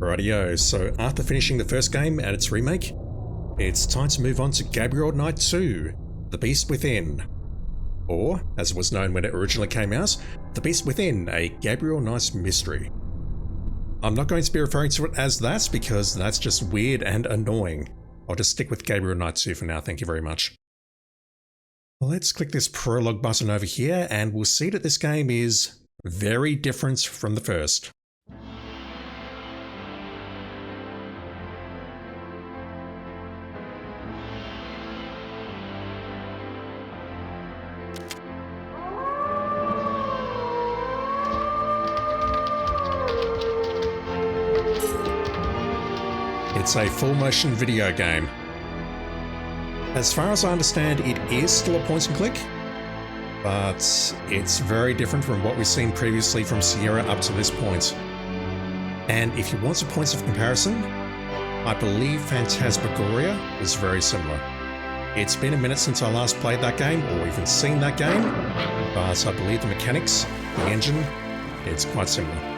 Rightio, so after finishing the first game and its remake, it's time to move on to Gabriel Knight 2, The Beast Within. Or, as it was known when it originally came out, The Beast Within, a Gabriel Knight Mystery. I'm not going to be referring to it as that because that's just weird and annoying. I'll just stick with Gabriel Knight 2 for now, thank you very much. Let's click this Prologue button over here and we'll see that this game is very different from the first. It's a full motion video game. As far as I understand, it is still a point and click, but it's very different from what we've seen previously from Sierra up to this point. And if you want some points of comparison, I believe Phantasmagoria is very similar. It's been a minute since I last played that game or even seen that game, but I believe the mechanics, the engine, it's quite similar.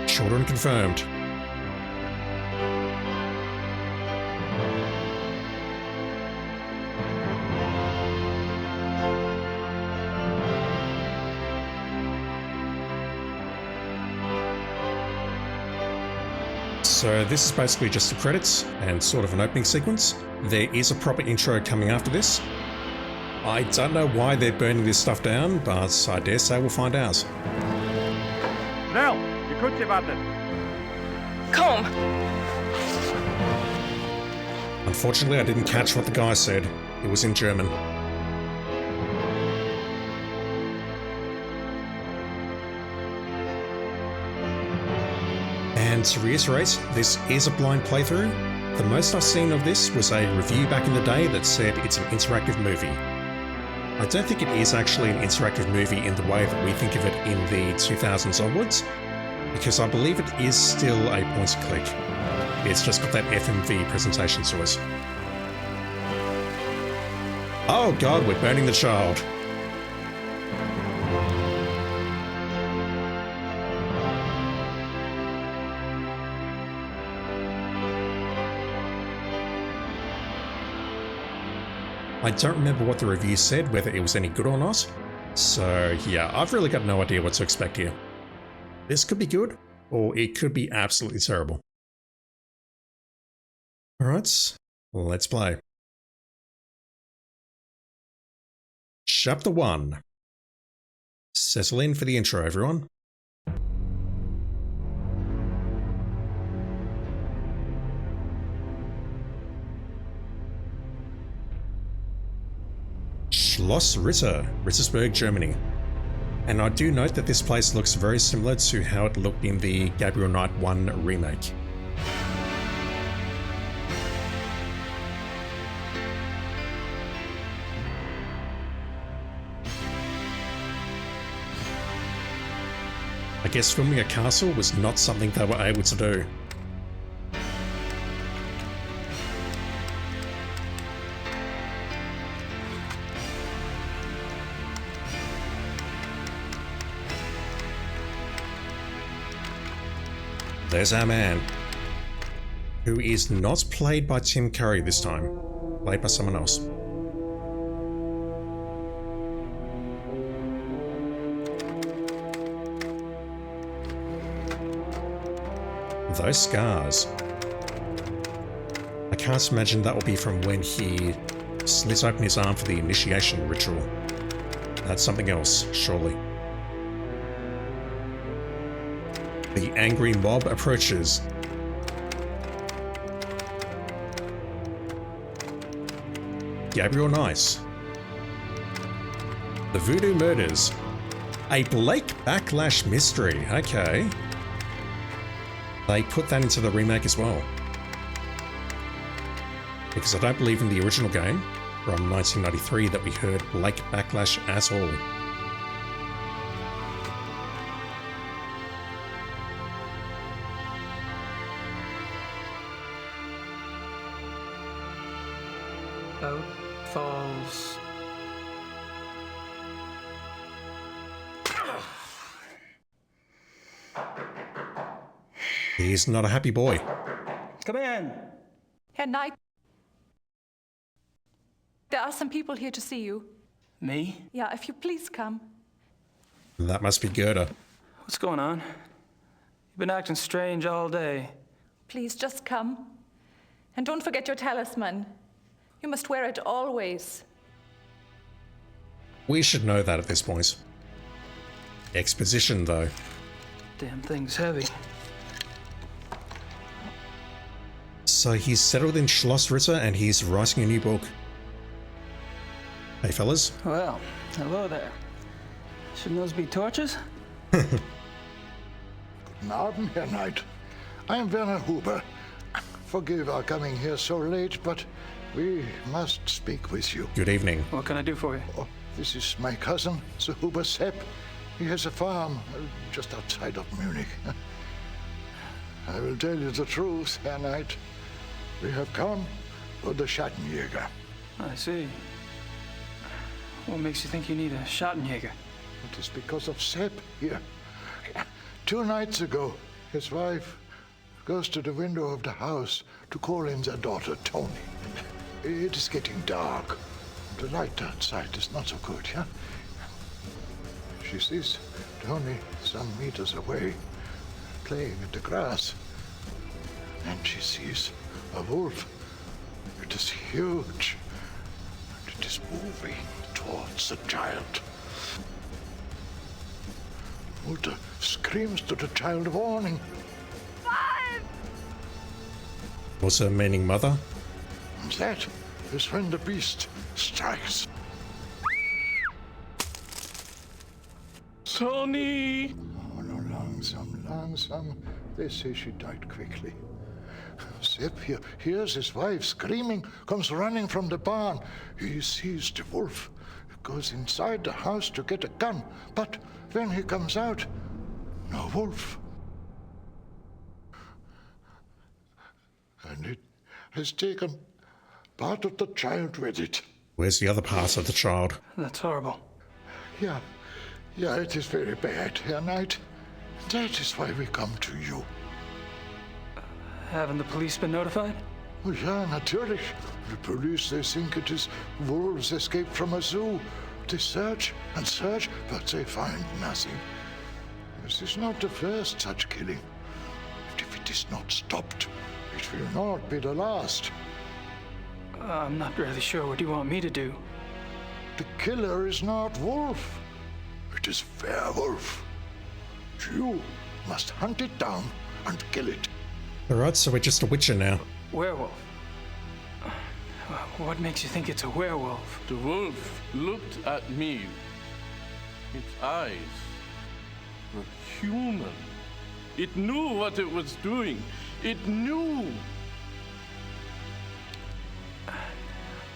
Children confirmed. So this is basically just the credits and sort of an opening sequence. There is a proper intro coming after this. I don't know why they're burning this stuff down, but I dare say we'll find out. Snel, je kunt je warten. Kom. Unfortunately, I didn't catch what the guy said. It was in German. And to reiterate, this is a blind playthrough. The most I've seen of this was a review back in the day that said it's an interactive movie. I don't think it is actually an interactive movie in the way that we think of it in the 2000s onwards, because I believe it is still a point and click. It's just got that FMV presentation to it. Oh god, we're burning the child. I don't remember what the review said, whether it was any good or not. So yeah, I've really got no idea what to expect here. This could be good, or it could be absolutely terrible. Alright, let's play. Chapter 1. Settle in for the intro, everyone. Schloss Ritter, Rittersberg, Germany. And I do note that this place looks very similar to how it looked in the Gabriel Knight 1 remake. I guess filming a castle was not something they were able to do. There's our man, who is not played by Tim Curry this time, played by someone else. Those scars. I can't imagine that will be from when he slit open his arm for the initiation ritual. That's something else, surely. The angry mob approaches. Gabriel Knight. The Voodoo Murders. A Blake Backlash mystery, okay. They put that into the remake as well. Because I don't believe in the original game from 1993 that we heard Blake Backlash at all. Boat falls. He's not a happy boy. Come in. Herr Knight. There are some people here to see you. Me? Yeah, if you please come. That must be Gerda. What's going on? You've been acting strange all day. Please, just come. And don't forget your talisman. You must wear it always. We should know that at this point. Exposition, though. Damn thing's heavy. So he's settled in Schloss Ritter and he's writing a new book. Hey, fellas. Well, hello there. Shouldn't those be torches? Guten Abend, Herr Knight. I am Werner Huber. Forgive our coming here so late, but we must speak with you. Good evening. What can I do for you? Oh, this is my cousin, Sir Huber Sepp. He has a farm just outside of Munich. I will tell you the truth, Herr Knight. We have come for the Schattenjäger. I see. What makes you think you need a Schattenjäger? It is because of Sepp here. 2 nights ago, his wife goes to the window of the house to call in their daughter, Tony. It is getting dark. The light outside is not so good, yeah? She sees Tony some meters away, playing in the grass. And she sees a wolf. It is huge. And it is moving towards the child. The mother screams to the child, warning. What's her meaning, mother? And that is when the beast strikes. Tony! Oh, no, langsam. They say she died quickly. Sepp here hears his wife screaming, comes running from the barn. He sees the wolf, goes inside the house to get a gun. But when he comes out, no wolf. And it has taken part of the child with it. Where's the other part of the child? That's horrible. Yeah, it is very bad, Herr Knight. That is why we come to you. Haven't the police been notified? Oh, yeah, natürlich. The police, they think it is wolves escaped from a zoo. They search and search, but they find nothing. This is not the first such killing. And if it is not stopped, it will not be the last. I'm not really sure what you want me to do. The killer is not wolf. It is werewolf. You must hunt it down and kill it. Alright, so we're just a witcher now. Werewolf. What makes you think it's a werewolf? The wolf looked at me. Its eyes were human. It knew what it was doing. It knew.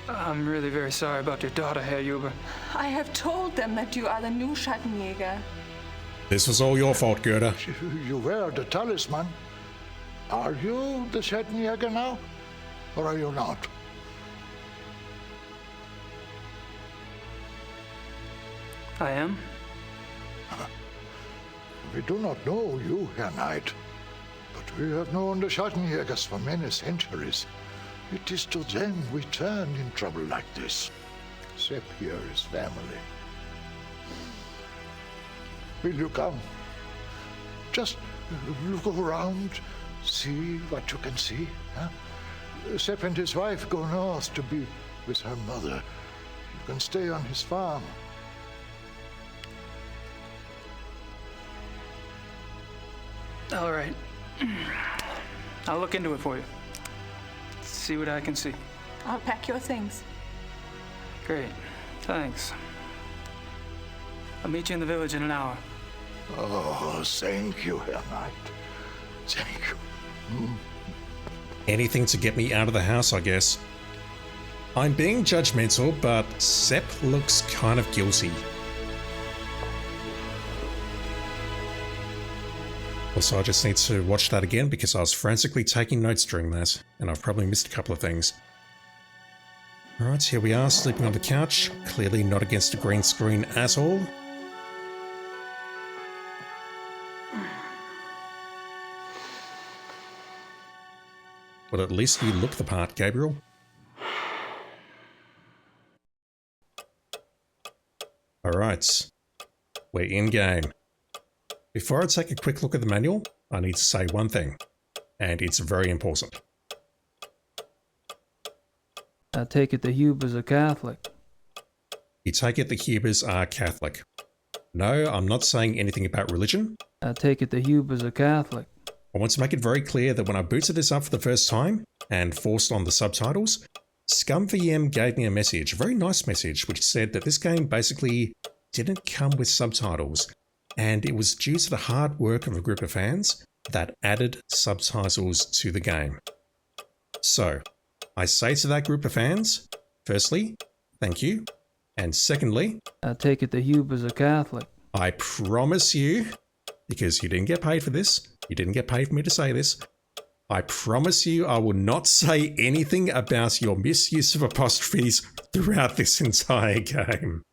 I'm really very sorry about your daughter, Herr Huber. I have told them that you are the new Schattenjäger. This was all your fault, Gerda. You wear the talisman. Are you the Schattenjäger now? Or are you not? I am? We do not know you, Herr Knight. But we have known the Schattenjägers for many centuries. It is to them we turn in trouble like this. Sepp here is family. Will you come? Just look around, see what you can see. Huh? Sepp and his wife go north to be with her mother. You can stay on his farm. All right. I'll look into it for you. See what I can see. I'll pack your things. Great. Thanks. I'll meet you in the village in an hour. Oh, thank you, Herr Knight. Thank you. Anything to get me out of the house, I guess. I'm being judgmental, but Sepp looks kind of guilty. Also, I just need to watch that again because I was frantically taking notes during that, and I've probably missed a couple of things. Alright, here we are, sleeping on the couch, clearly not against a green screen at all. Well, at least you look the part, Gabriel. Alright, we're in game. Before I take a quick look at the manual, I need to say one thing, and it's very important. I take it the Hubers are Catholic. You take it the Hubers are Catholic. No, I'm not saying anything about religion. I take it the Hubers are Catholic. I want to make it very clear that when I booted this up for the first time and forced on the subtitles, ScumVM gave me a message, a very nice message, which said that this game basically didn't come with subtitles, and it was due to the hard work of a group of fans that added subtitles to the game. So, I say to that group of fans, firstly, thank you, and secondly, I take it the Hubers are Catholic. I promise you, because you didn't get paid for this, you didn't get paid for me to say this, I promise you I will not say anything about your misuse of apostrophes throughout this entire game.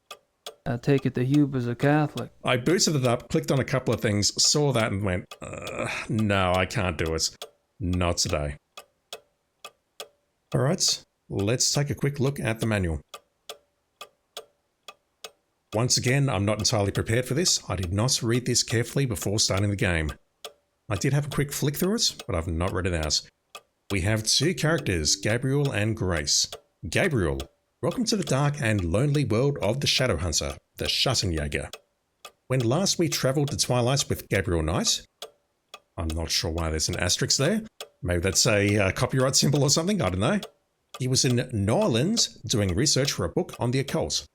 I take it the Hubers are Catholic. I booted it up, clicked on a couple of things, saw that and went, no, I can't do it. Not today. Alright, let's take a quick look at the manual. Once again, I'm not entirely prepared for this. I did not read this carefully before starting the game. I did have a quick flick through it, but I've not read it out. We have two characters, Gabriel and Grace. Gabriel, welcome to the dark and lonely world of the Shadowhunter, the Schattenjäger. When last we travelled to Twilight with Gabriel Knight, I'm not sure why there's an asterisk there. Maybe that's a copyright symbol or something, I don't know. He was in New Orleans doing research for a book on the occult.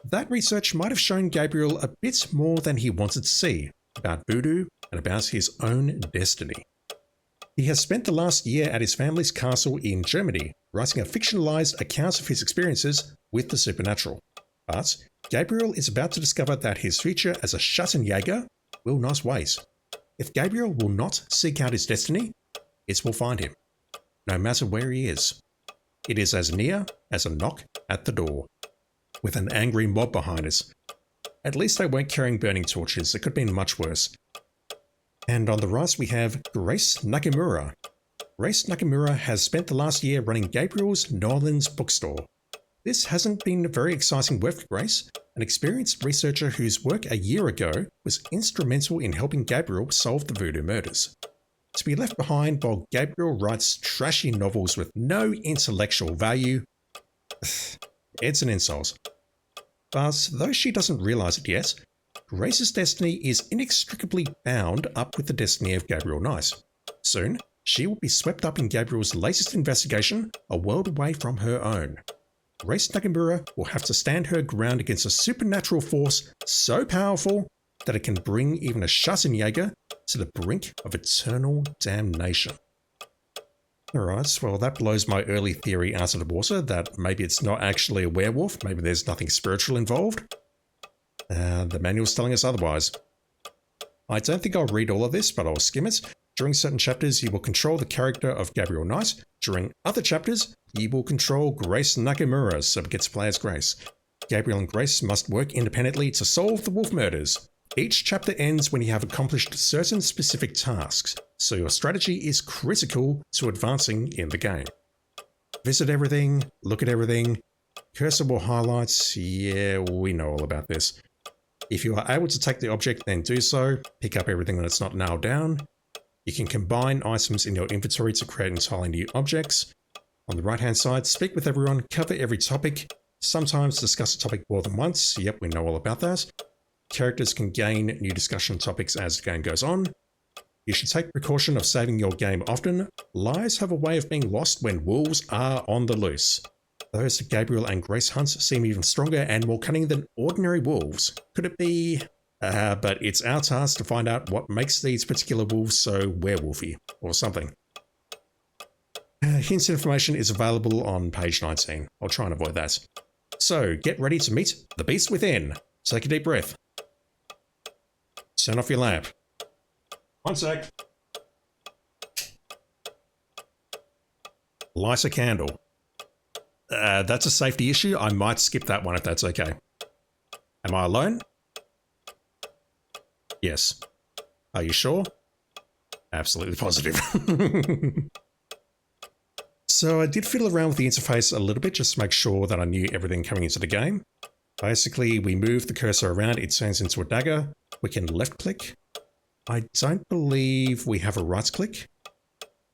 That research might have shown Gabriel a bit more than he wanted to see about voodoo and about his own destiny. He has spent the last year at his family's castle in Germany, writing a fictionalized account of his experiences with the supernatural. But Gabriel is about to discover that his future as a Schattenjäger will not wait. If Gabriel will not seek out his destiny, it will find him, no matter where he is. It is as near as a knock at the door, with an angry mob behind us. At least they weren't carrying burning torches, it could have been much worse. And on the right we have Grace Nakamura. Grace Nakamura has spent the last year running Gabriel's New Orleans bookstore. This hasn't been very exciting work for Grace, an experienced researcher whose work a year ago was instrumental in helping Gabriel solve the voodoo murders. To be left behind while Gabriel writes trashy novels with no intellectual value, it's an insult. But though she doesn't realise it yet, Grace's destiny is inextricably bound up with the destiny of Gabriel Knight. Soon, she will be swept up in Gabriel's latest investigation, a world away from her own. Grace Nakamura will have to stand her ground against a supernatural force so powerful that it can bring even a Schattenjäger to the brink of eternal damnation. Alright, well that blows my early theory out of the water that maybe it's not actually a werewolf, maybe there's nothing spiritual involved. The manual's telling us otherwise. I don't think I'll read all of this, but I'll skim it. During certain chapters, you will control the character of Gabriel Knight. During other chapters, you will control Grace Nakamura, so it gets to play as Grace. Gabriel and Grace must work independently to solve the wolf murders. Each chapter ends when you have accomplished certain specific tasks, so your strategy is critical to advancing in the game. Visit everything, look at everything, cursable highlights, yeah, we know all about this. If you are able to take the object, then do so, pick up everything when it's not nailed down. You can combine items in your inventory to create entirely new objects. On the right hand side, speak with everyone, cover every topic, sometimes discuss a topic more than once, yep, we know all about that. Characters can gain new discussion topics as the game goes on. You should take precaution of saving your game often. Lies have a way of being lost when wolves are on the loose. Those Gabriel and Grace hunts seem even stronger and more cunning than ordinary wolves. Could it be? But it's our task to find out what makes these particular wolves so werewolfy, or something. Hints information is available on page 19. I'll try and avoid that. So, get ready to meet the beast within. Take a deep breath. Turn off your lamp. One sec. Light a candle. That's a safety issue. I might skip that one if that's okay. Am I alone? Yes. Are you sure? Absolutely positive. So I did fiddle around with the interface a little bit just to make sure that I knew everything coming into the game. Basically, we move the cursor around, it turns into a dagger. We can left click. I don't believe we have a right click.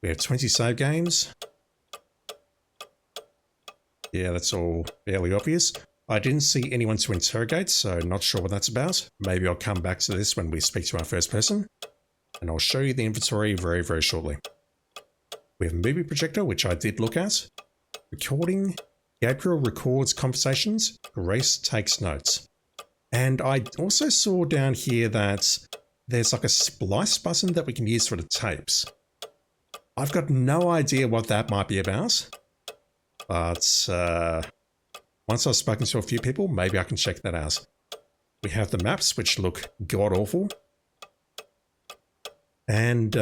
We have 20 save games. Yeah, that's all fairly obvious. I didn't see anyone to interrogate, so not sure what that's about. Maybe I'll come back to this when we speak to our first person. And I'll show you the inventory very, very shortly. We have a movie projector, which I did look at. Recording. Gabriel records conversations. Grace takes notes. And I also saw down here that there's like a splice button that we can use for the tapes. I've got no idea what that might be about. But once I've spoken to a few people, maybe I can check that out. We have the maps, which look god-awful. And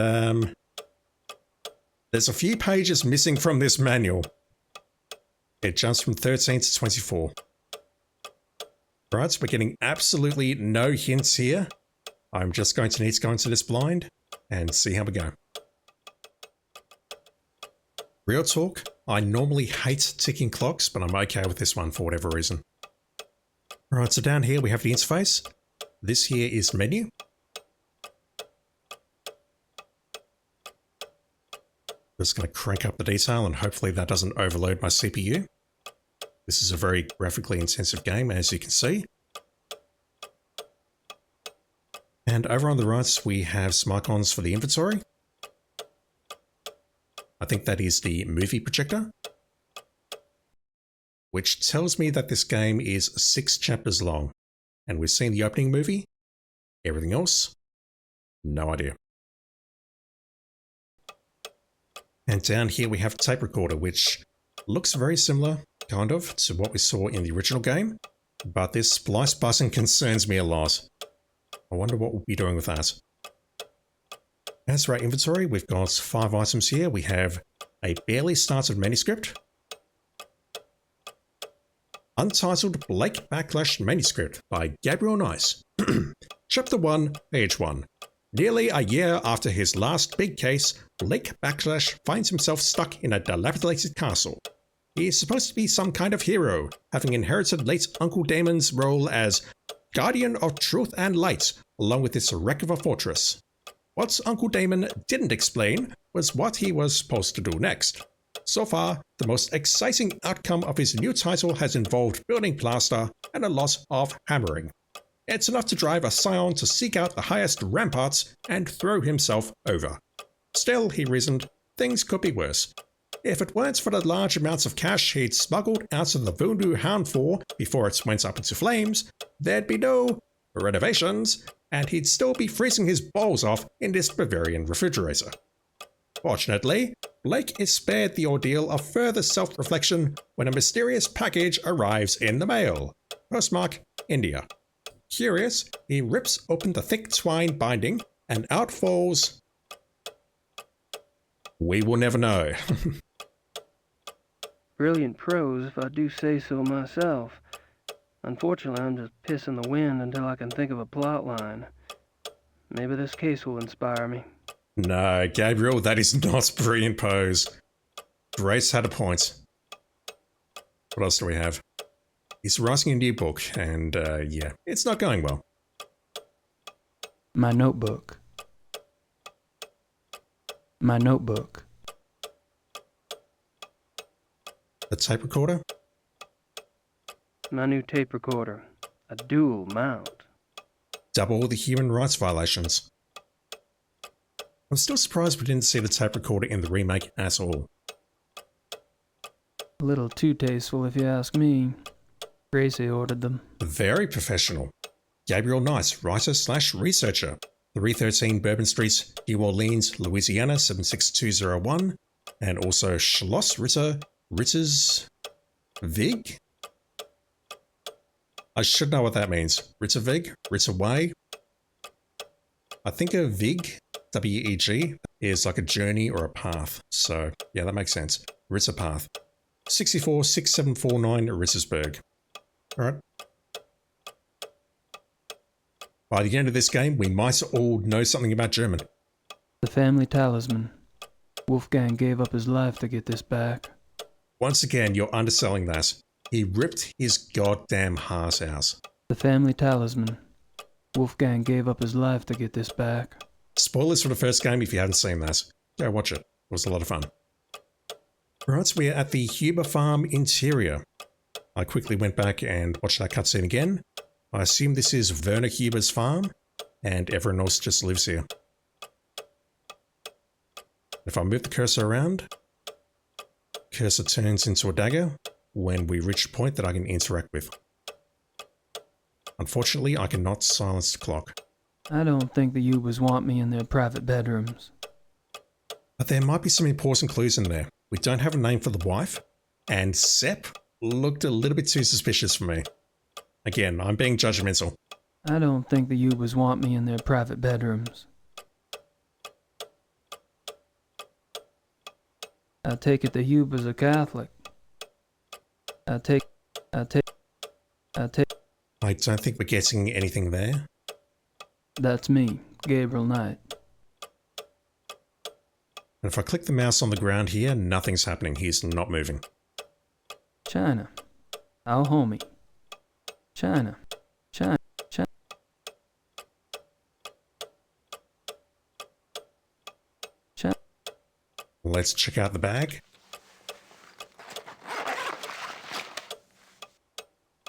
there's a few pages missing from this manual. It jumps from 13 to 24. Right, so we're getting absolutely no hints here. I'm just going to need to go into this blind and see how we go. Real talk, I normally hate ticking clocks, but I'm okay with this one for whatever reason. Right, so down here we have the interface. This here is menu. Just going to crank up the detail and hopefully that doesn't overload my CPU. This is a very graphically intensive game, as you can see. And over on the right, we have some icons for the inventory. I think that is the movie projector, which tells me that this game is 6 chapters long. And we've seen the opening movie. Everything else, no idea. And down here we have a tape recorder, which looks very similar, kind of, to what we saw in the original game. But this splice button concerns me a lot. I wonder what we'll be doing with that. As for our inventory, we've got 5 items here. We have a barely started manuscript. Untitled Blake Backlash Manuscript by Gabriel Knight. Chapter 1, Page 1. Nearly a year after his last big case, Blake Backlash finds himself stuck in a dilapidated castle. He is supposed to be some kind of hero, having inherited late Uncle Damon's role as Guardian of Truth and Light, along with this wreck of a fortress. What Uncle Damon didn't explain was what he was supposed to do next. So far, the most exciting outcome of his new title has involved building plaster and a lot of hammering. It's enough to drive a scion to seek out the highest ramparts and throw himself over. Still, he reasoned, things could be worse. If it weren't for the large amounts of cash he'd smuggled out of the Voodoo Hound for before it went up into flames, there'd be no renovations, and he'd still be freezing his balls off in this Bavarian refrigerator. Fortunately, Blake is spared the ordeal of further self-reflection when a mysterious package arrives in the mail. Postmark, India. Curious, he rips open the thick twine binding, and out falls... We will never know. Brilliant prose, if I do say so myself. Unfortunately, I'm just pissing the wind until I can think of a plot line. Maybe this case will inspire me. No, Gabriel, that is not brilliant prose. Grace had a point. What else do we have? He's writing a new book, and yeah, it's not going well. My notebook. My notebook. The tape recorder? My new tape recorder. A dual mount. Double the human rights violations. I'm still surprised we didn't see the tape recorder in the remake at all. A little too tasteful, if you ask me. Gracie ordered them. Very professional. Gabriel Knight, writer/researcher. 313 Bourbon Street, New Orleans, Louisiana 76201. And also Schloss Ritter, Ritter's Vig? I should know what that means. Rittervig? Ritterway? I think a Vig, W-E-G, is like a journey or a path. So, yeah, that makes sense. Ritter Path. 646749 Rittersburg. Alright. By the end of this game, we might all know something about German. The family talisman. Wolfgang gave up his life to get this back. Once again, you're underselling that. He ripped his goddamn heart out. The family talisman. Wolfgang gave up his life to get this back. Spoilers for the first game if you haven't seen that. Go watch it. It was a lot of fun. Right, we're at the Huber farm interior. I quickly went back and watched that cutscene again. I assume this is Werner Huber's farm, and everyone else just lives here. If I move the cursor around, cursor turns into a dagger when we reach a point that I can interact with. Unfortunately, I cannot silence the clock. I don't think the Hubers want me in their private bedrooms. But there might be some important clues in there. We don't have a name for the wife, and Sepp looked a little bit too suspicious for me. Again, I'm being judgmental. I don't think the Hubers want me in their private bedrooms. I take it the Hubers are Catholic. I don't think we're getting anything there. That's me, Gabriel Knight. And if I click the mouse on the ground here, nothing's happening. He's not moving. China. Our homie. China. China. China. China. Let's check out the bag.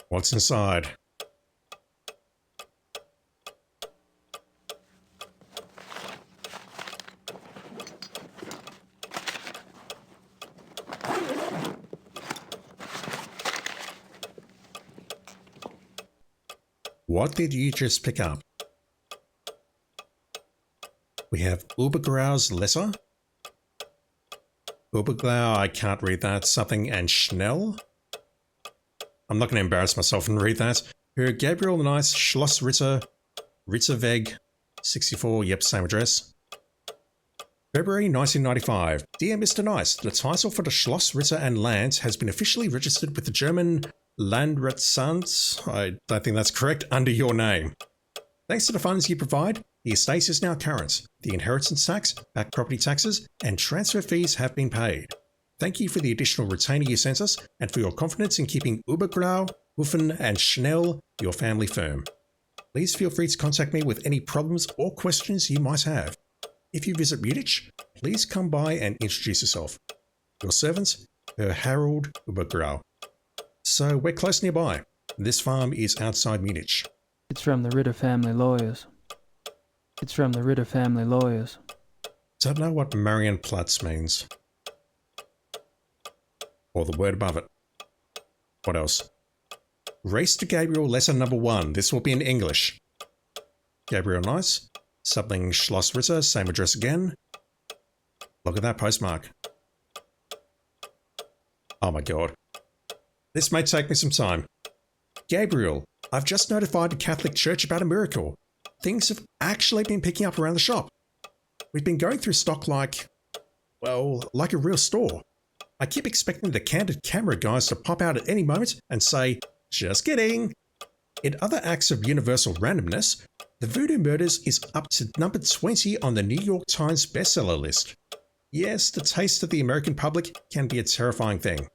What's inside? What did you just pick up? We have Ubergrau's letter. Uberglau, I can't read that. Something and Schnell. I'm not going to embarrass myself and read that. Her Gabriel Knight, Schloss Ritter, Ritterweg, 64, yep, same address. February 1995. Dear Mr. Knight, the title for the Schloss Ritter and land has been officially registered with the German Landratsamt, I don't think that's correct, under your name. Thanks to the funds you provide, the estate is now current. The inheritance tax, back property taxes, and transfer fees have been paid. Thank you for the additional retainer you sent us, and for your confidence in keeping Ubergrau, Huffen, and Schnell your family firm. Please feel free to contact me with any problems or questions you might have. If you visit Munich, please come by and introduce yourself. Your servant, Herr Harold Ubergrau. So we're close nearby. This farm is outside Munich. It's from the Ritter family lawyers. It's from the Ritter family lawyers. Don't know what Marienplatz means. Or the word above it. What else? Race to Gabriel, letter number 1. This will be in English. Gabriel Knight. Something Schloss Ritter, same address again. Look at that postmark. Oh my god. This may take me some time. Gabriel, I've just notified the Catholic Church about a miracle. Things have actually been picking up around the shop. We've been going through stock like a real store. I keep expecting the candid camera guys to pop out at any moment and say, just kidding. In other acts of universal randomness, the Voodoo Murders is up to number 20 on the New York Times bestseller list. Yes, the taste of the American public can be a terrifying thing.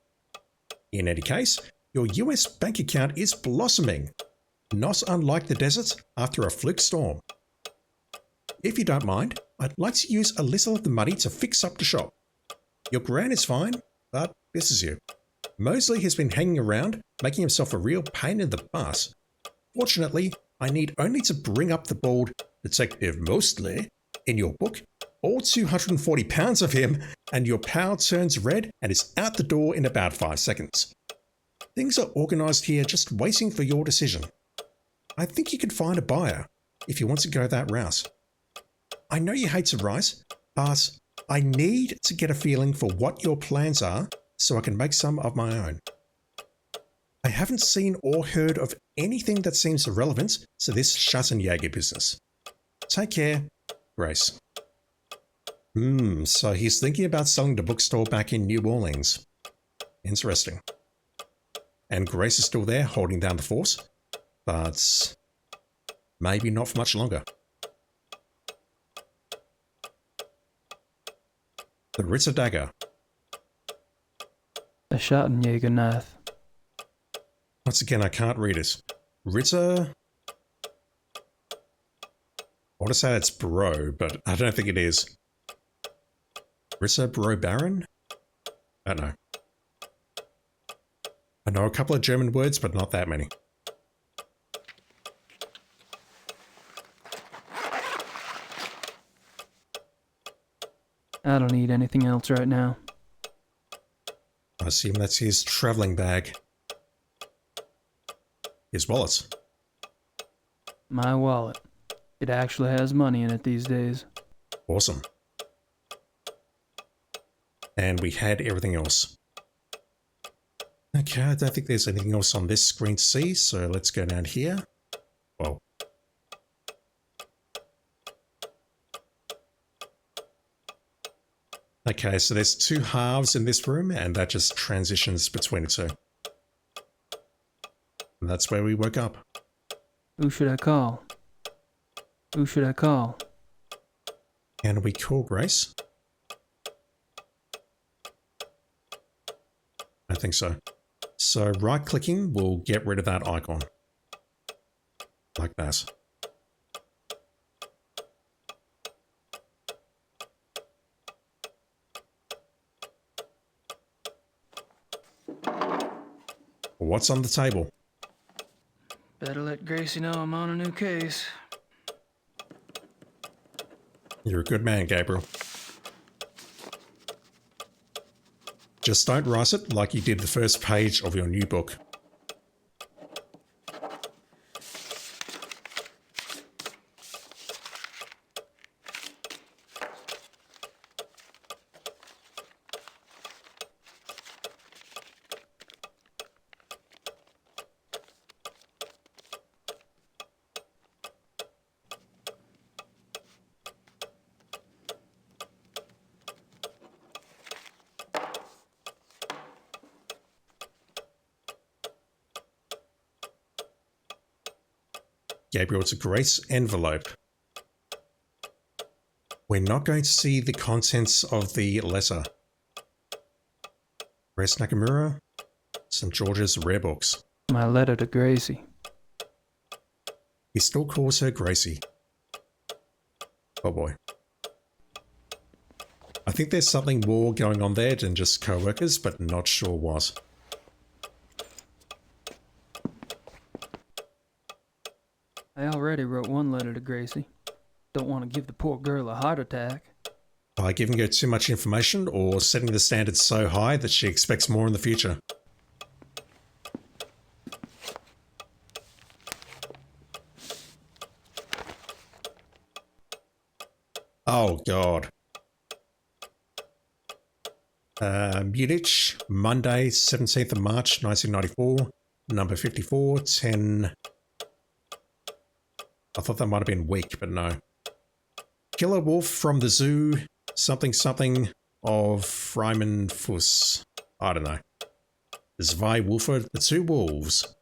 In any case, your US bank account is blossoming, not unlike the desert after a fluke storm. If you don't mind, I'd like to use a little of the money to fix up the shop. Your gran is fine, but misses you. Mosley has been hanging around, making himself a real pain in the butt. Fortunately, I need only to bring up the bald Detective Mosley in your book, all 240 pounds of him, and your pal turns red and is out the door in about 5 seconds. Things are organised here, just waiting for your decision. I think you can find a buyer, if you want to go that route. I know you hate to write, but I need to get a feeling for what your plans are so I can make some of my own. I haven't seen or heard of anything that seems relevant to this Schattenjäger business. Take care, Grace. So he's thinking about selling the bookstore back in New Orleans. Interesting. And Grace is still there holding down the fort, but maybe not for much longer. The Ritter dagger. A Schattenjäger knife. Once again, I can't read it. Ritter. I want to say it's Bro, but I don't think it is. Ritter Bro Baron? I don't know. I know a couple of German words, but not that many. I don't need anything else right now. I assume that's his travelling bag. His wallet. My wallet. It actually has money in it these days. Awesome. And we had everything else. Okay, I don't think there's anything else on this screen to see, so let's go down here. Whoa. Okay, so there's two halves in this room, and that just transitions between the two. And that's where we woke up. Who should I call? Who should I call? Can we call Grace? I think so. So right-clicking will get rid of that icon. Like that. What's on the table? Better let Gracie know I'm on a new case. You're a good man, Gabriel. Just don't write it like you did the first page of your new book. Gabriel, it's a Grace envelope. We're not going to see the contents of the letter. Grace Nakamura, St. George's Rare Books. My letter to Gracie. He still calls her Gracie. Oh boy. I think there's something more going on there than just co-workers, but not sure what. I already wrote one letter to Gracie. Don't want to give the poor girl a heart attack. By giving her too much information or setting the standards so high that she expects more in the future. Oh god. Munich, Monday, 17th of March, 1994, number 54, 10... I thought that might have been week, but no. Killer wolf from the zoo, something something of Freimann-Fuss. I don't know. Zwei Wölfe, the two wolves.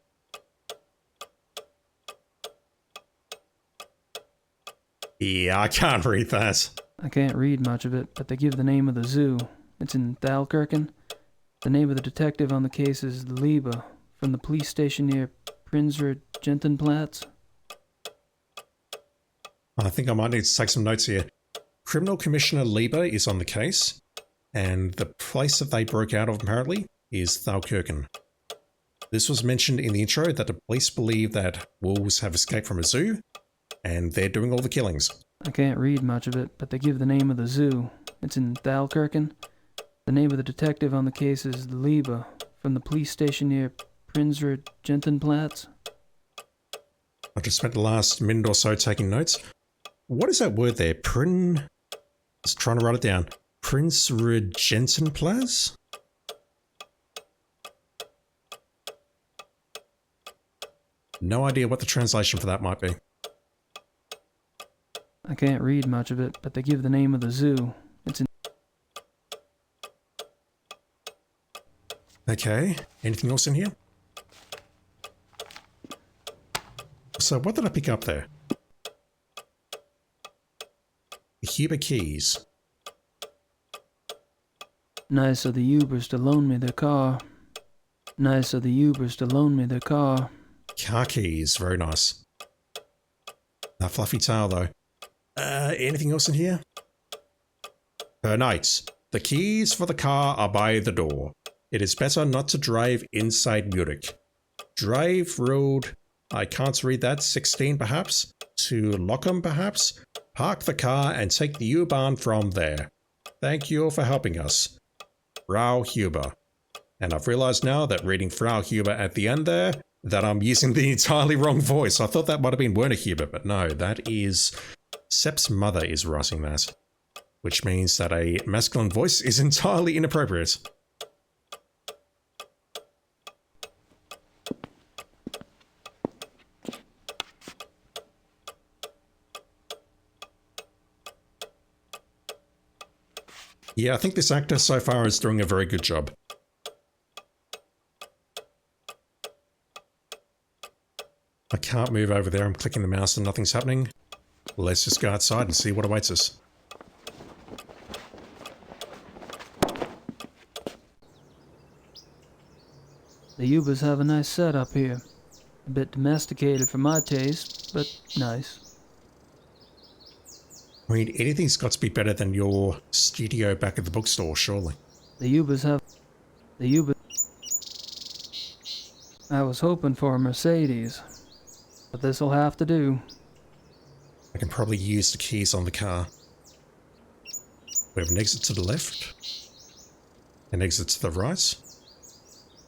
Yeah, I can't read that. I can't read much of it, but they give the name of the zoo. It's in Thalkirchen. The name of the detective on the case is Liebe, from the police station near Prinregentenplatz. I think I might need to take some notes here. Criminal Commissioner Lieber is on the case, and the place that they broke out of apparently is Thalkirchen. This was mentioned in the intro that the police believe that wolves have escaped from a zoo, and they're doing all the killings. I can't read much of it, but they give the name of the zoo. It's in Thalkirchen. The name of the detective on the case is Liebe, from the police station near Prinregentenplatz. I just spent the last minute or so taking notes. What is that word there? Just trying to write it down. Prinregentenplatz? No idea what the translation for that might be. I can't read much of it, but they give the name of the zoo. It's in... Okay, anything else in here? So what did I pick up there? The Huber keys. Nice of the Ubers to loan me their car. Nice of the Ubers to loan me their car. Car keys, very nice. That fluffy tail though. Anything else in here? Per night. The keys for the car are by the door. It is better not to drive inside Munich. Drive road, I can't read that, 16 perhaps? To Lockham perhaps? Park the car and take the U-Bahn from there. Thank you for helping us. Frau Huber. And I've realised now that reading Frau Huber at the end there, that I'm using the entirely wrong voice. I thought that might have been Werner Huber, but no, that is... Sepp's mother is writing that. Which means that a masculine voice is entirely inappropriate. Yeah, I think this actor so far is doing a very good job. I can't move over there. I'm clicking the mouse and nothing's happening. Let's just go outside and see what awaits us. The Ubers have a nice setup here. A bit domesticated for my taste, but nice. I mean, anything's got to be better than your studio back at the bookstore, surely. The Ubers have... The Ubers... I was hoping for a Mercedes, but this'll have to do. I can probably use the keys on the car. We have an exit to the left, an exit to the right,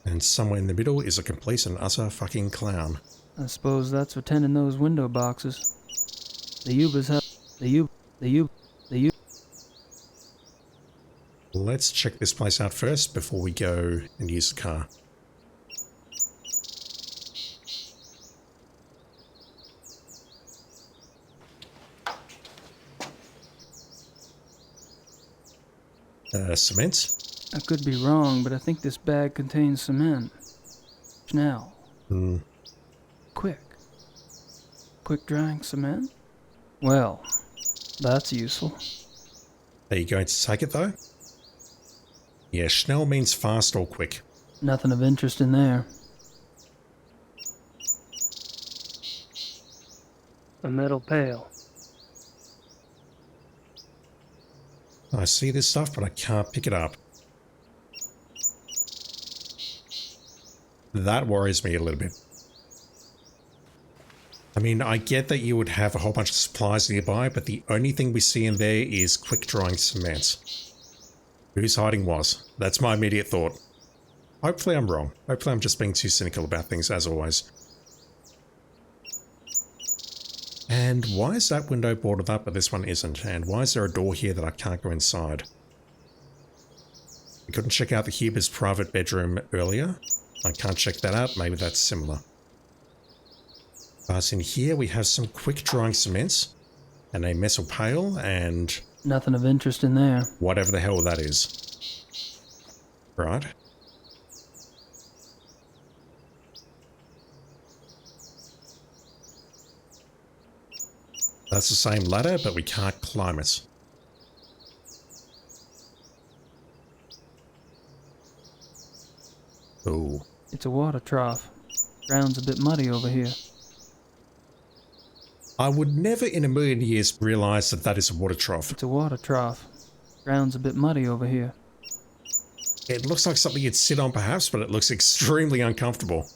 and somewhere in the middle is a complete and utter fucking clown. I suppose that's for tending those window boxes. The Ubers have... The U... Let's check this place out first before we go and use the car. Cement? I could be wrong, but I think this bag contains cement. Now. Quick. Quick drying cement? Well, that's useful. Are you going to take it though? Yeah, schnell means fast or quick. Nothing of interest in there. A metal pail. I see this stuff, but I can't pick it up. That worries me a little bit. I mean, I get that you would have a whole bunch of supplies nearby, but the only thing we see in there is quick-drying cement. Who's hiding what? That's my immediate thought. Hopefully I'm wrong. Hopefully I'm just being too cynical about things, as always. And why is that window boarded up, but this one isn't? And why is there a door here that I can't go inside? We couldn't check out the Huber's private bedroom earlier. I can't check that out. Maybe that's similar. But in here we have some quick-drying cement and a metal pail and... Nothing of interest in there. Whatever the hell that is. Right. That's the same ladder, but we can't climb it. Ooh. It's a water trough. Ground's a bit muddy over here. I would never in a million years realise that that is a water trough. It's a water trough. Ground's a bit muddy over here. It looks like something you'd sit on perhaps, but it looks extremely uncomfortable.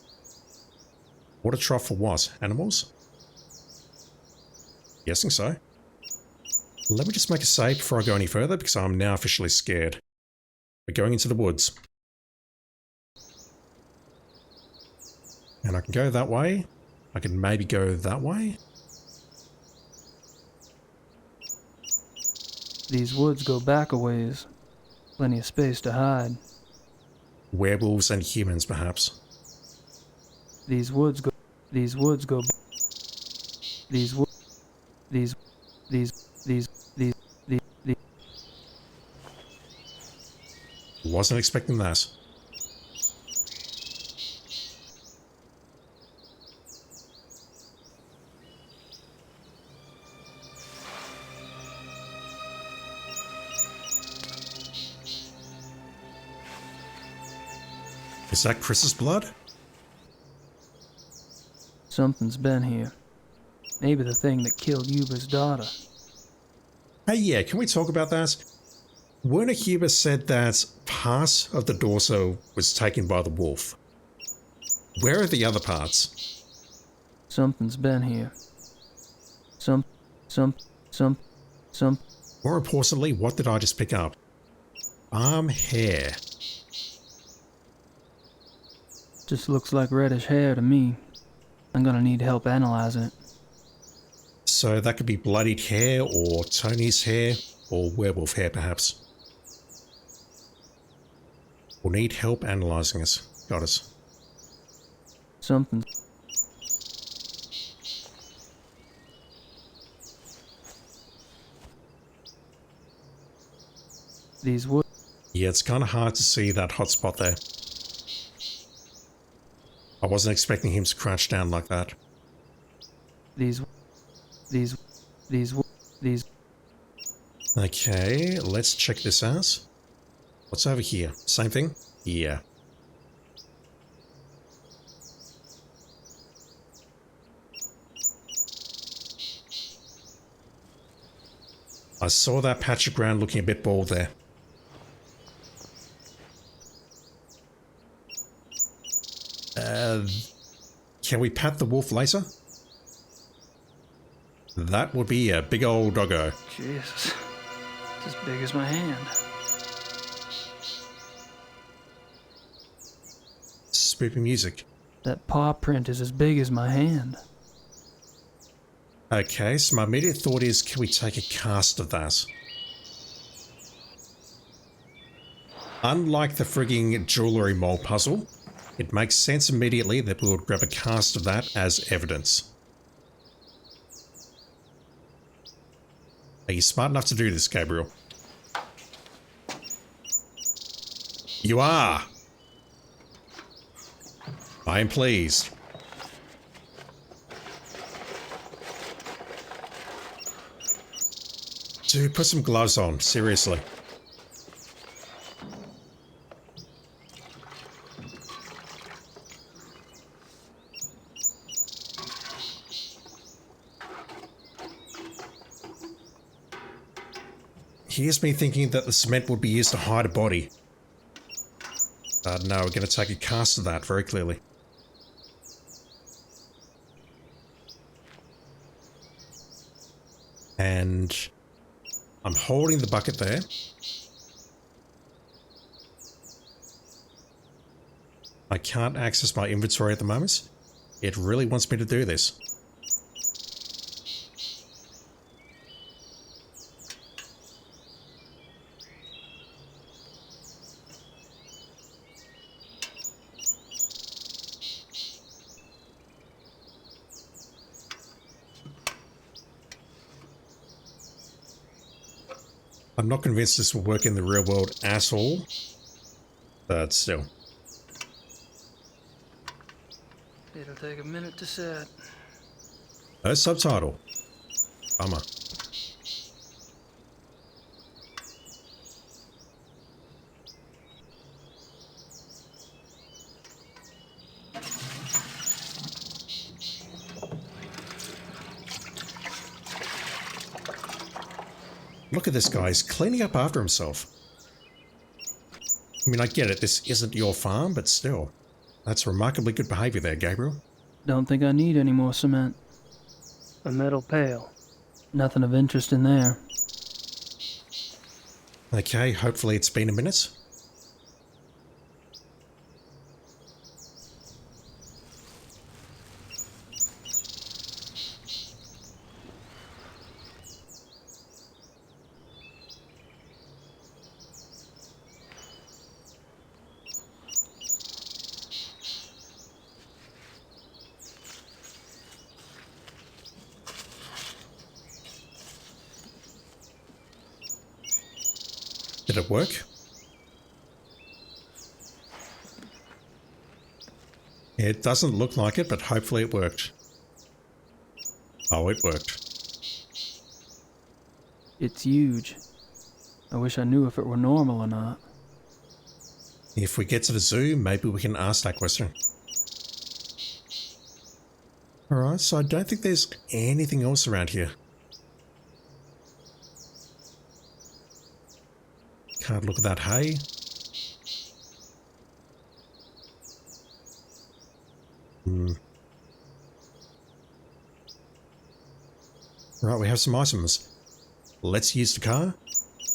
Water trough for what? Animals? Guessing so. Let me just make a save before I go any further, because I'm now officially scared. We're going into the woods. And I can go that way. I can maybe go that way. These woods go back a ways. Plenty of space to hide. Werewolves and humans, perhaps. These woods go... Wasn't expecting that. Is that Chris's blood? Something's been here. Maybe the thing that killed Yuba's daughter. Hey, yeah, can we talk about that? Werner Huber said that part of the torso was taken by the wolf. Where are the other parts? Something's been here. Some. More importantly, what did I just pick up? Arm hair. Just looks like reddish hair to me. I'm gonna need help analyzing it. So that could be bloodied hair, or Tony's hair, or werewolf hair perhaps. We'll need help analysing it. Got it. Something. These wood. Yeah, it's kind of hard to see that hot spot there. I wasn't expecting him to crouch down like that. These. Okay, let's check this out. What's over here? Same thing? Yeah. I saw that patch of ground looking a bit bald there. Can we pat the wolf later? That would be a big old doggo. Jesus. It's as big as my hand. Spooky music. That paw print is as big as my hand. Okay, so my immediate thought is, can we take a cast of that? Unlike the frigging jewellery mole puzzle, it makes sense immediately that we would grab a cast of that as evidence. Are you smart enough to do this, Gabriel? You are! I am pleased. Dude, put some gloves on, seriously. Here's me thinking that the cement would be used to hide a body. No, we're going to take a cast of that very clearly. And I'm holding the bucket there. I can't access my inventory at the moment. It really wants me to do this. I'm not convinced this will work in the real world at all, but still. It'll take a minute to set. No subtitle. Bummer. Look at this guy, he's cleaning up after himself. I mean, I get it, this isn't your farm, but still. That's remarkably good behavior there, Gabriel. Don't think I need any more cement. A metal pail. Nothing of interest in there. Okay, hopefully it's been a minute. Did it work? It doesn't look like it, but hopefully it worked. Oh, it worked. It's huge. I wish I knew if it were normal or not. If we get to the zoo, maybe we can ask that question. Alright, so I don't think there's anything else around here. Can't look at that hay. Right, we have some items. Let's use the car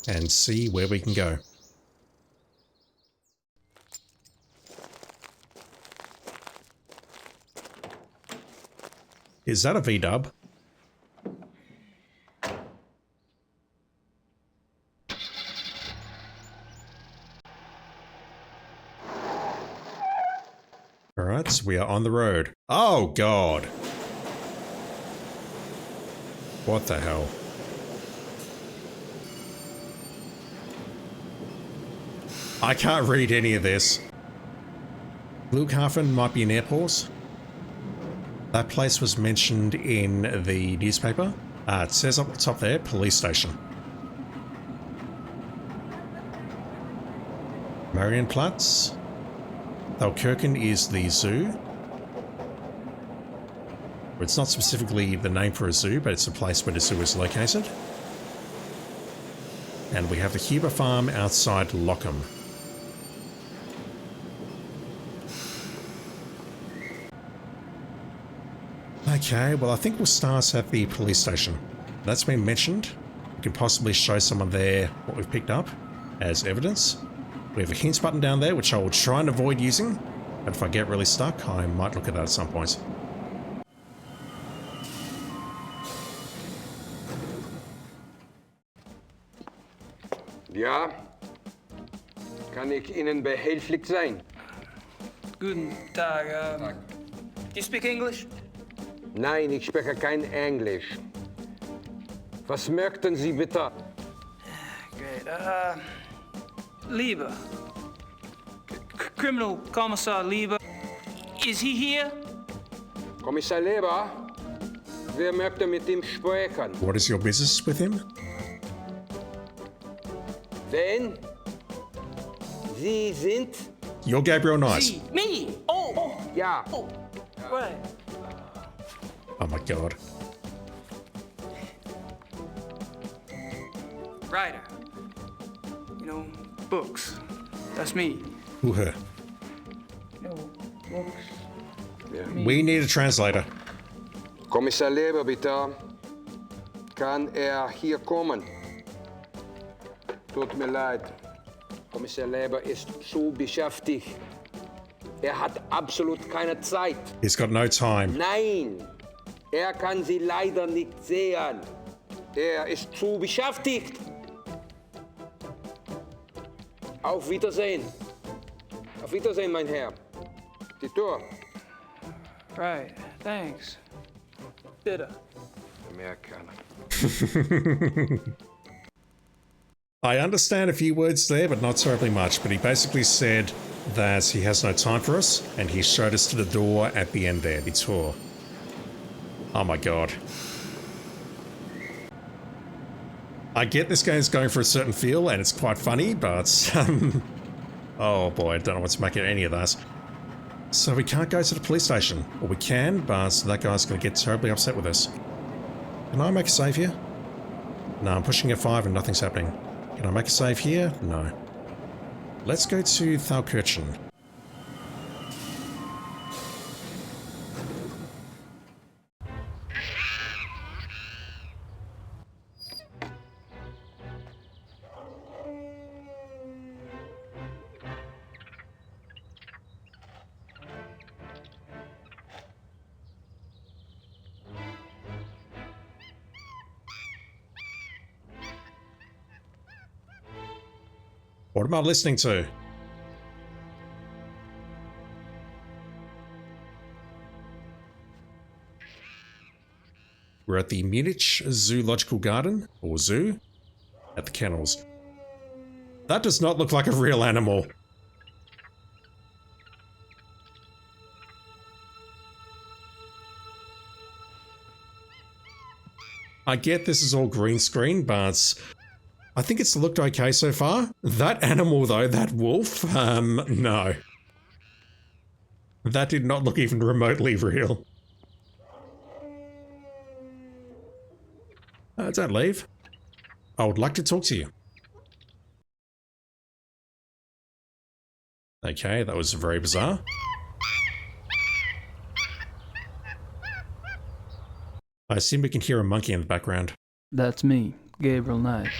and see where we can go. Is that a V-dub? Alright, so we are on the road. Oh, God. What the hell? I can't read any of this. Lukehaven might be an airport. That place was mentioned in the newspaper. It says up the top there, police station. Marienplatz. Thalkirchen is the zoo. It's not specifically the name for a zoo, but it's the place where the zoo is located. And we have the Huber farm outside Lockham. Okay, well I think we'll start at the police station. That's been mentioned. We can possibly show someone there what we've picked up as evidence. We have a hints button down there, which I will try and avoid using, but if I get really stuck, I might look at that at some point. Ja, kann ich Ihnen behilflich sein? Guten Tag. Do you speak English? Nein, ich spreche kein Englisch. Was möchten Sie bitte? Great. Lieber. Criminal Commissar Lieber. Is he here? Kommissar Leber, wer möchte mit ihm sprechen? What is your business with him? Wen? Sie sind? You're Gabriel Knight. Sie. Me. Oh. Ja. Oh. Right. Oh my god. Writer. You know, books. That's me. Who her? No, books. We need a translator. Kommissar Leber, bitte. Kann hier kommen? Tut mir leid. Kommissar Leber ist zu beschäftigt. Hat absolut keine Zeit. He's got no time. Nein, kann Sie leider nicht sehen. Ist zu beschäftigt. Auf Wiedersehen. Auf Wiedersehen, mein Herr. Die Tür. Right. Thanks. Bitte. Amerikaner. I understand a few words there, but not terribly much. But he basically said that he has no time for us, and he showed us to the door at the end there, the tour. Oh my god. I get this game's going for a certain feel, and it's quite funny, but oh boy, I don't know what to make of any of that. So we can't go to the police station. Or we can, but that guy's going to get terribly upset with us. Can I make a save here? No, I'm pushing F5 and nothing's happening. Can I make a save here? No. Let's go to Thalkirchen. What am I listening to? We're at the Munich Zoological Garden, or zoo, at the kennels. That does not look like a real animal. I get this is all green screen, but I think it's looked okay so far. That animal though, that wolf, no. That did not look even remotely real. Don't leave. I would like to talk to you. Okay, that was very bizarre. I assume we can hear a monkey in the background. That's me, Gabriel Knight.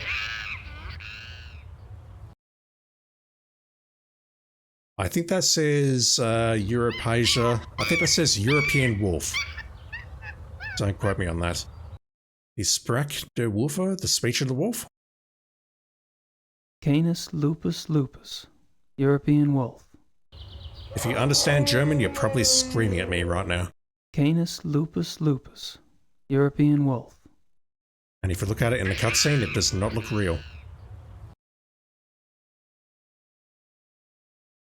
I think that says Europasia. I think that says European wolf. Don't quote me on that. Die Sprach der Wölfe, the speech of the wolf? Canis lupus lupus, European wolf. If you understand German, you're probably screaming at me right now. Canis lupus lupus, European wolf. And if you look at it in the cutscene, it does not look real.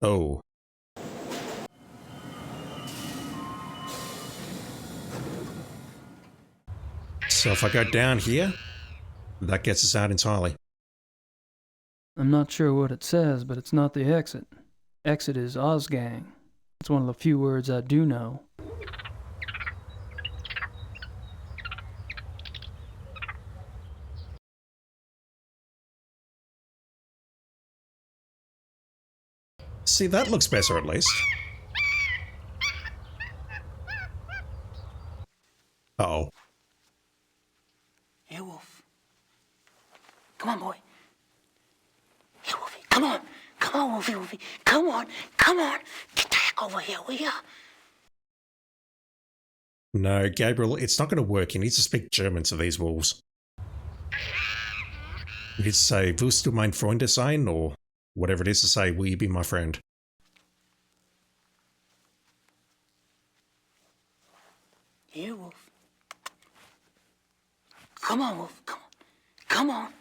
Oh. So if I go down here, that gets us out entirely. I'm not sure what it says, but it's not the exit. Exit is Osgang. It's one of the few words I do know. See, that looks better at least. Uh-oh. Here, Wolf. Come on, boy. Here, Wolfie. Come on. Come on, Wolfie, Wolfie. Come on. Come on. Get the heck over here, will ya? No, Gabriel, it's not going to work. You need to speak German to these wolves. You need to say, willst du mein Freund sein? Or whatever it is to say, will you be my friend? Here, Wolf. Come on, Wolf. Come on. Come on.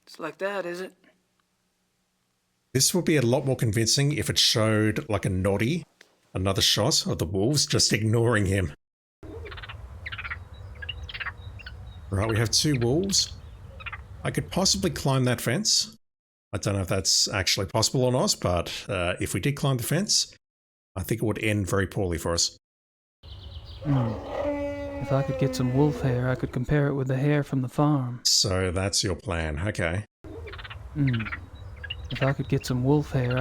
It's like that, is it? This would be a lot more convincing if it showed like a noddy, another shot of the wolves just ignoring him. Right, we have two wolves. I could possibly climb that fence. I don't know if that's actually possible or not, but if we did climb the fence, I think it would end very poorly for us. If I could get some wolf hair, I could compare it with the hair from the farm. So that's your plan, okay. If I could get some wolf hair...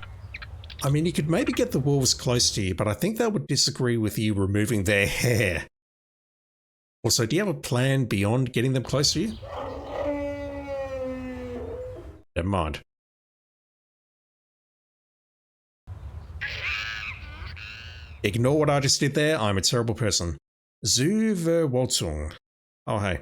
I mean, you could maybe get the wolves close to you, but I think they would disagree with you removing their hair. Also, do you have a plan beyond getting them close to you? Never mind. Ignore what I just did there, I'm a terrible person. Zuverwalzung. Oh, hey.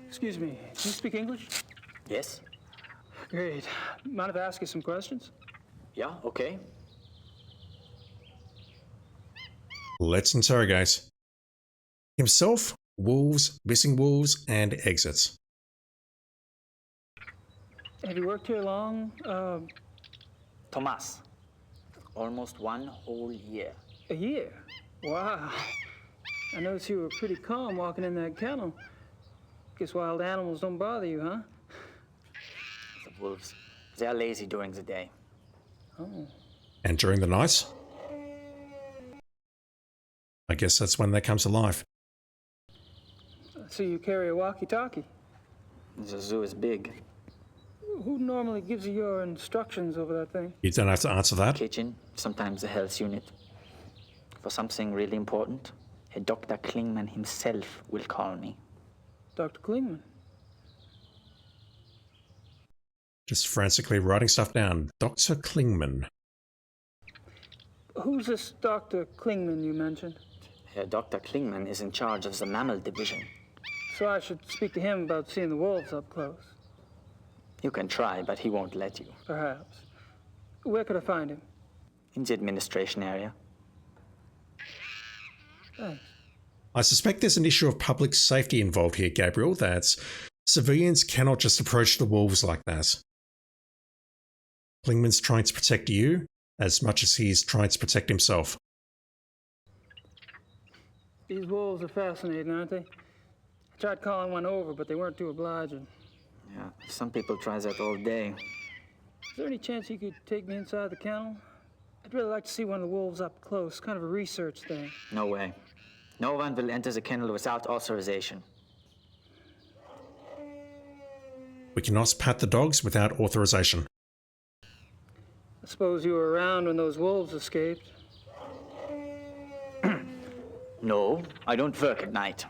Excuse me, do you speak English? Yes? Great. Mind if I ask you some questions? Yeah, okay. Let's interrogate. Himself, wolves, missing wolves, and exits. Have you worked here long? Thomas. Almost 1 whole year. A year? Wow. I noticed you were pretty calm walking in that kennel. Guess wild animals don't bother you, huh? The wolves, they're lazy during the day. Oh. And during the night? I guess that's when they come to life. So you carry a walkie-talkie? The zoo is big. Who normally gives you your instructions over that thing? You don't have to answer that. Kitchen, sometimes the health unit. For something really important, Dr. Klingman himself will call me. Dr. Klingman? Just frantically writing stuff down. Dr. Klingman. Who's this Dr. Klingman you mentioned? Dr. Klingman is in charge of the mammal division. So I should speak to him about seeing the wolves up close? You can try, but he won't let you. Perhaps. Where could I find him? In the administration area. Thanks. I suspect there's an issue of public safety involved here, Gabriel, that civilians cannot just approach the wolves like that. Klingman's trying to protect you as much as he's trying to protect himself. These wolves are fascinating, aren't they? I tried calling one over, but they weren't too obliging. Yeah, some people try that all day. Is there any chance you could take me inside the kennel? I'd really like to see one of the wolves up close, kind of a research thing. No way. No one will enter the kennel without authorization. We cannot pat the dogs without authorization. I suppose you were around when those wolves escaped. No, I don't work at night.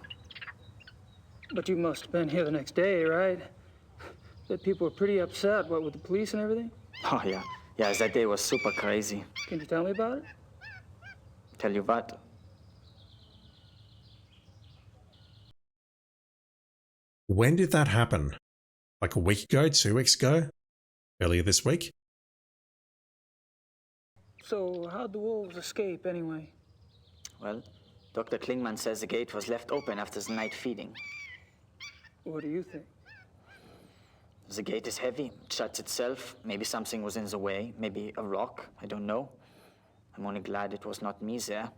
But you must have been here the next day, right? That people were pretty upset, what, with the police and everything? Oh, yeah. Yeah, that day was super crazy. Can you tell me about it? Tell you what? When did that happen? Like a week ago, 2 weeks ago? Earlier this week? So, how'd the wolves escape, anyway? Well, Dr. Klingman says the gate was left open after the night feeding. What do you think? The gate is heavy. It shuts itself. Maybe something was in the way. Maybe a rock. I don't know. I'm only glad it was not me there.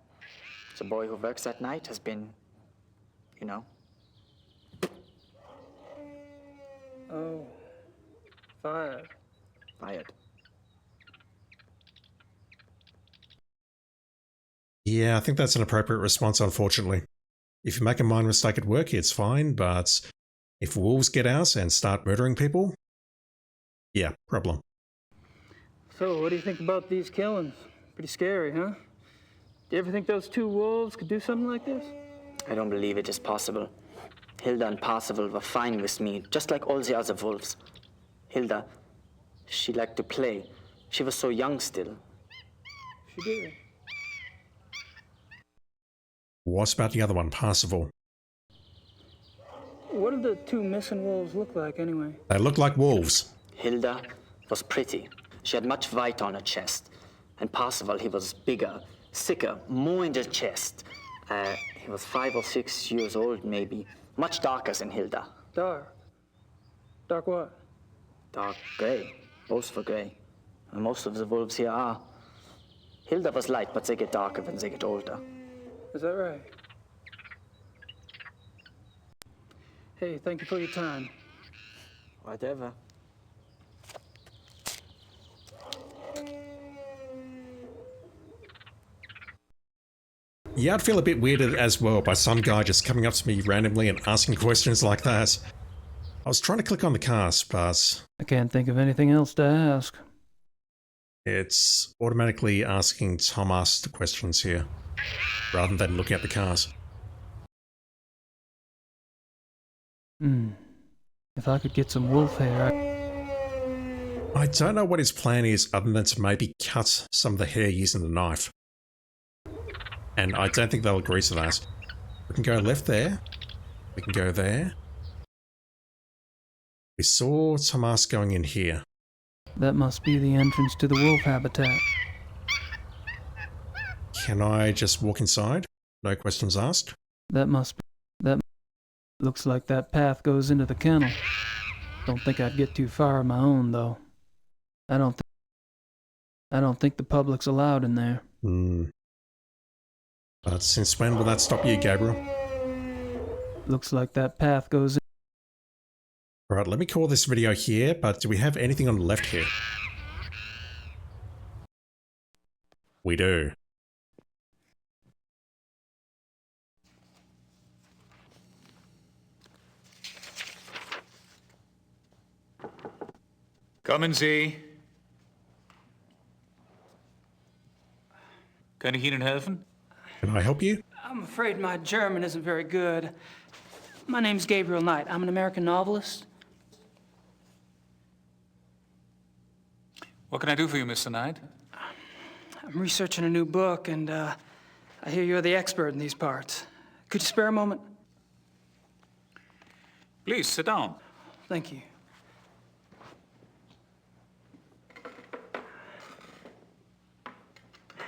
The boy who works that night has been, you know. Oh. Fired. Fired. Yeah, I think that's an appropriate response, unfortunately. If you make a minor mistake at work, it's fine, but if wolves get out and start murdering people, yeah, problem. So, what do you think about these killings? Pretty scary, huh? Do you ever think those two wolves could do something like this? I don't believe it is possible. Hilda and Parzival were fine with me, just like all the other wolves. Hilda, she liked to play. She was so young still. She did. What about the other one, Parzival? What did the two missing wolves look like, anyway? They look like wolves. Hilda was pretty. She had much white on her chest. And Parzival, he was bigger, thicker, more in the chest. He was 5 or 6 years old, maybe. Much darker than Hilda. Dark? Dark what? Dark gray. Both were gray. And most of the wolves here are. Hilda was light, but they get darker when they get older. Is that right? Hey, thank you for your time. Whatever. Yeah, I'd feel a bit weirded as well by some guy just coming up to me randomly and asking questions like that. I was trying to click on the cast, but I can't think of anything else to ask. It's automatically asking Thomas the questions here, rather than looking at the cast. If I could get some wolf hair, I don't know what his plan is other than to maybe cut some of the hair using the knife. And I don't think they'll agree to that. We can go left there. We can go there. We saw Thomas going in here. That must be the entrance to the wolf habitat. Can I just walk inside? No questions asked? That looks like that path goes into the kennel. Don't think I'd get too far on my own, though. I don't think the public's allowed in there. But since when will that stop you, Gabriel? Looks like that path goes in. Alright, let me call this video here, but do we have anything on the left here? We do. Kommen Sie. Kann ich Ihnen helfen? Can I help you? I'm afraid my German isn't very good. My name's Gabriel Knight. I'm an American novelist. What can I do for you, Mr. Knight? I'm researching a new book, and I hear you're the expert in these parts. Could you spare a moment? Please, sit down. Thank you.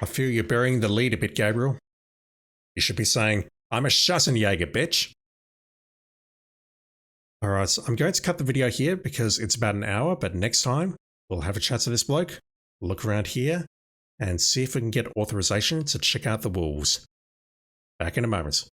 I feel you're burying the lead a bit, Gabriel. You should be saying, I'm a Schassenjäger, bitch. Alright, so I'm going to cut the video here because it's about an hour, but next time we'll have a chat to this bloke, look around here, and see if we can get authorization to check out the wolves. Back in a moment.